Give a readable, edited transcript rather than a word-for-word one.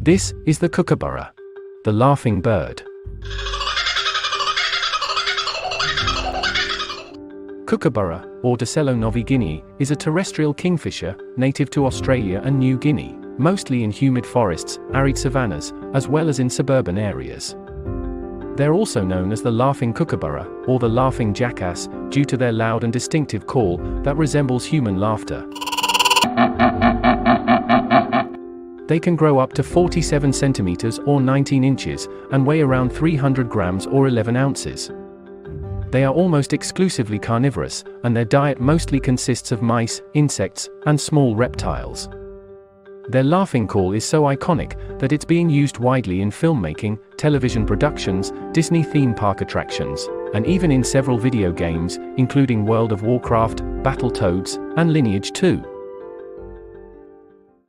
This is the kookaburra, the laughing bird. Kookaburra, or Dacelo Novi Guinea, is a terrestrial kingfisher, native to Australia and New Guinea, mostly in humid forests, arid savannas, as well as in suburban areas. They're also known as the laughing kookaburra, or the laughing jackass, due to their loud and distinctive call that resembles human laughter. They can grow up to 47 centimeters or 19 inches, and weigh around 300 grams or 11 ounces. They are almost exclusively carnivorous, and their diet mostly consists of mice, insects, and small reptiles. Their laughing call is so iconic that it's being used widely in filmmaking, television productions, Disney theme park attractions, and even in several video games, including World of Warcraft, Battletoads, and Lineage 2.